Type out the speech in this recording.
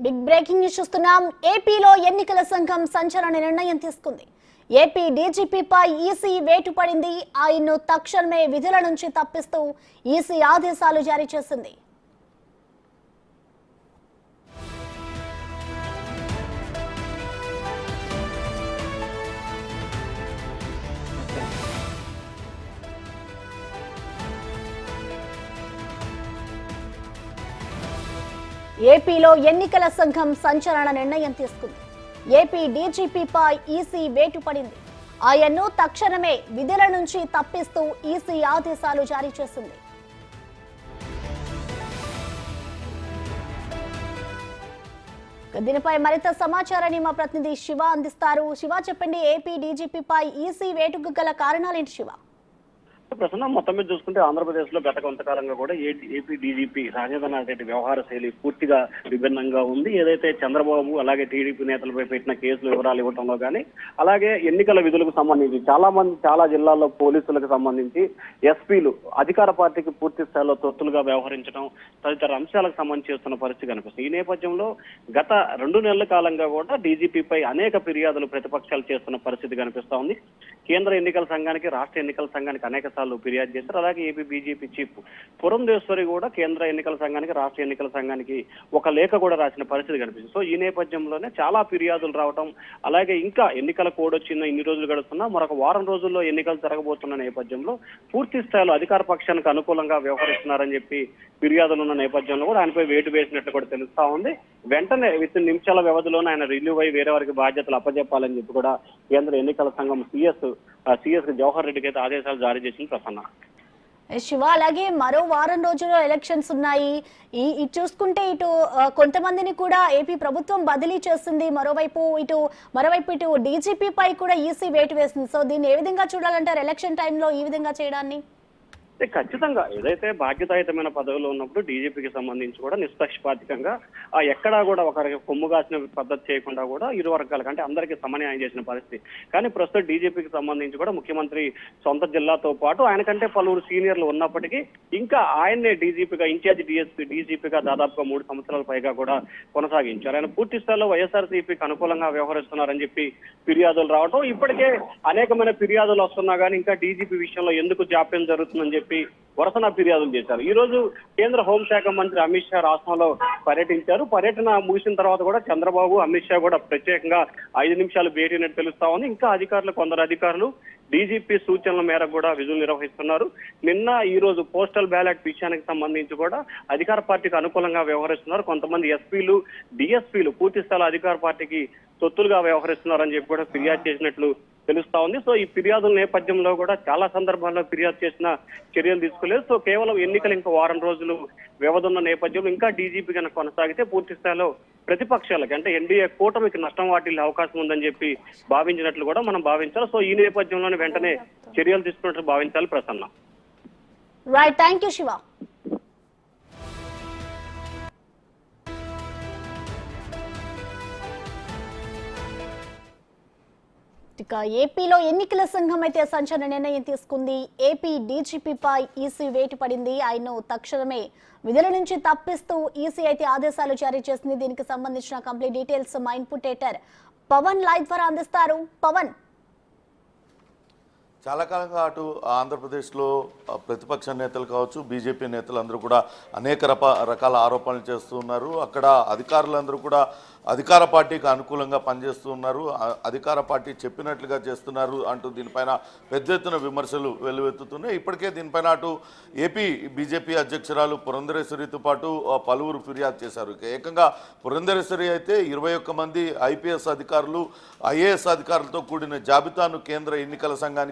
Big breaking news చూస్తున్నాం. ఏపీలో ఎన్నికల సంఘం సంచలన నిర్ణయం తీసుకుంది. ఏపీ డీజీపీపై ఈసీ వేటు పడింది. ఆయన్ను తక్షణమే విధుల నుంచి తప్పిస్తూ ఈసీ ఆదేశాలు జారీ చేసింది. ఏపీలో ఎన్నికల సంఘం సంచలన నిర్ణయం తీసుకుంది. ఏపీ డీజీపీపై ఈసీ వేటు పడింది. ఆయన్ను తక్షణమే విధుల నుంచి తప్పిస్తూ ఈసీ ఆదేశాలు జారీ చేసింది. దీనిపై మరింత సమాచారాన్ని మా ప్రతినిధి శివ అందిస్తారు. శివ, చెప్పండి, ఏపీ డీజీపీపై ఈసీ వేటుకు గల కారణాలేంటి శివ? ప్రస్తుతం మొత్తం మీద చూసుకుంటే ఆంధ్రప్రదేశ్ లో గత కొంతకాలంగా కూడా ఏపీ డీజీపీ రాజధాని అనేటువంటి వ్యవహార శైలి పూర్తిగా విభిన్నంగా ఉంది. ఏదైతే చంద్రబాబు అలాగే టీడీపీ నేతలపై పెట్టిన కేసులు వివరాలు ఇవ్వడంలో కానీ, అలాగే ఎన్నికల విధులకు సంబంధించి చాలా జిల్లాల్లో పోలీసులకు సంబంధించి ఎస్పీలు అధికార పార్టీకి పూర్తి స్థాయిలో తొత్తులుగా వ్యవహరించడం తదితర అంశాలకు సంబంధించి చేస్తున్న పరిస్థితి కనిపిస్తుంది. ఈ నేపథ్యంలో గత 2 నెలల కాలంగా కూడా డీజీపీపై అనేక ఫిర్యాదులు ప్రతిపక్షాలు చేస్తున్న పరిస్థితి కనిపిస్తా ఉంది. కేంద్ర ఎన్నికల సంఘానికి, రాష్ట్ర ఎన్నికల సంఘానికి అనేక ఫిర్యాదు చేశారు. అలాగే ఏపీ బీజేపీ చీఫ్ పురంధేశ్వరి కూడా కేంద్ర ఎన్నికల సంఘానికి, రాష్ట్ర ఎన్నికల సంఘానికి ఒక లేఖ కూడా రాసిన పరిస్థితి కనిపిస్తుంది. సో ఈ నేపథ్యంలోనే చాలా ఫిర్యాదులు రావడం, అలాగే ఇంకా ఎన్నికల కోడ్ వచ్చిన ఇన్ని రోజులు గడుస్తున్నా మరొక వారం రోజుల్లో ఎన్నికలు జరగబోతున్న నేపథ్యంలో పూర్తి స్థాయిలో అధికార పక్షానికి అనుకూలంగా వ్యవహరిస్తున్నారని చెప్పి ఫిర్యాదులు ఉన్న నేపథ్యంలో కూడా ఆయనపై వేటు వేసినట్టు కూడా తెలుస్తా ఉంది. వెంటనే విత్ నిమిషాల వ్యవధిలోనే ఆయన రిలీవ్ అయి వేరే వారికి బాధ్యతలు అప్పచెప్పాలని చెప్పి కూడా కేంద్ర ఎన్నికల సంఘం సిఎస్ జవహర్ రెడ్డికి అయితే ఆదేశాలు జారీ చేసింది. ప్రసన్న శివ, అలాగే మరో వారం రోజుల్లో ఎలక్షన్స్ ఉన్నాయి. ఇటు చూసుకుంటే ఇటు కొంతమందిని కూడా ఏపీ ప్రభుత్వం బదిలీ చేస్తుంది. మరోవైపు ఇటు డీజీపీపై కూడా ఈసీ వేటు వేసింది. సో దీన్ని ఏ విధంగా చూడాలంటారు ఎలక్షన్ టైంలో ఈ విధంగా చేయడాన్ని? ఖచ్చితంగా ఏదైతే బాధ్యతాయుతమైన పదవిలో ఉన్నప్పుడు డీజీపీకి సంబంధించి కూడా నిష్పక్షపాతికంగా ఎక్కడా కూడా ఒకరికి కొమ్ము కాసిన పద్ధతి చేయకుండా కూడా ఇరు వర్గాలకు అంటే అందరికీ సమన్యాయం చేసిన పరిస్థితి. కానీ ప్రస్తుతం డీజీపీకి సంబంధించి కూడా ముఖ్యమంత్రి సొంత జిల్లాతో పాటు ఆయనకంటే పలువురు సీనియర్లు ఉన్నప్పటికీ ఇంకా ఆయన్నే డీజీపీగా ఇన్ఛార్జ్ డీజీపీగా దాదాపుగా 3 సంవత్సరాల పైగా కూడా కొనసాగించారు. ఆయన పూర్తి స్థాయిలో వైఎస్ఆర్సీపీకి అనుకూలంగా వ్యవహరిస్తున్నారని చెప్పి ఫిర్యాదులు రావడం, ఇప్పటికే అనేకమైన ఫిర్యాదులు వస్తున్నా కానీ ఇంకా డీజీపీ విషయంలో ఎందుకు జాప్యం జరుగుతుందని చెప్పి వరుసన ఫిర్యాదులు చేశారు. ఈ రోజు కేంద్ర హోంశాఖ మంత్రి అమిత్ షా రాష్ట్రంలో పర్యటించారు. పర్యటన ముగిసిన తర్వాత కూడా చంద్రబాబు, అమిత్ షా కూడా ప్రత్యేకంగా 5 నిమిషాలు భేటీనట్టు తెలుస్తా ఉంది. ఇంకా కొందరు అధికారులు డీజీపీ సూచనల మేరకు కూడా విధులు నిర్వహిస్తున్నారు. నిన్న ఈ రోజు పోస్టల్ బ్యాలెట్ విషయానికి సంబంధించి కూడా అధికార పార్టీకి అనుకూలంగా వ్యవహరిస్తున్నారు. కొంతమంది ఎస్పీలు, డిఎస్పీలు పూర్తి స్థాయిలో అధికార పార్టీకి తొత్తులుగా వ్యవహరిస్తున్నారని చెప్పి కూడా ఫిర్యాదు చేసినట్లు తెలుస్తా ఉంది. సో ఈ ఫిర్యాదుల నేపథ్యంలో కూడా చాలా సందర్భాల్లో ఫిర్యాదు చేసిన చర్యలు తీసుకోలేదు. సో కేవలం ఎన్నికలు ఇంకా వారం రోజులు వ్యవధి ఉన్న నేపథ్యంలో ఇంకా డీజీపీ కనుక కొనసాగితే పూర్తి స్థాయిలో ప్రతిపక్షాలకి అంటే ఎన్డీఏ కూటమికి నష్టం వాటిల్లే అవకాశం ఉందని చెప్పి భావించినట్లు కూడా మనం భావించాలి. సో ఈ నేపథ్యంలోనే వెంటనే చర్యలు తీసుకున్నట్లు భావించాలి. Prasanna. Right, thank you Shiva. ఇక ఏపీలో ఎన్నికల సంఘం అయితే సంచలన నిర్ణయం తీసుకుంది. ఏపీ డీజీపీపై ఈసీ వేటు పడింది. ఆయన్ను తక్షణమే విధుల నుంచి తప్పిస్తూ ఈసీ అయితే ఆదేశాలు జారీ చేసింది. దీనికి సంబంధించిన కంప్లీట్ డీటెయిల్స్ మా ఇన్పుట్ ఎడిటర్ పవన్ లైవ్ ద్వారా అందిస్తారు. పవన్, చాలా కాలంగా అటు ఆంధ్రప్రదేశ్లో ప్రతిపక్ష నేతలు కావచ్చు, బీజేపీ నేతలు అందరూ కూడా అనేక రకాల ఆరోపణలు చేస్తూ ఉన్నారు. అక్కడ అధికారులందరూ కూడా అధికార పార్టీకి అనుకూలంగా పనిచేస్తూ ఉన్నారు, అధికార పార్టీ చెప్పినట్లుగా చేస్తున్నారు అంటూ దీనిపైన పెద్ద ఎత్తున విమర్శలు వెల్లువెత్తుతున్నాయి. ఇప్పటికే దీనిపైన అటు ఏపీ బీజేపీ అధ్యక్షురాలు పురంధరేశ్వరితో పాటు పలువురు ఫిర్యాదు చేశారు. ఏకంగా పురంధరేశ్వరి అయితే 21 మంది ఐపీఎస్ అధికారులు, ఐఏఎస్ అధికారులతో కూడిన జాబితాను కేంద్ర ఎన్నికల సంఘానికి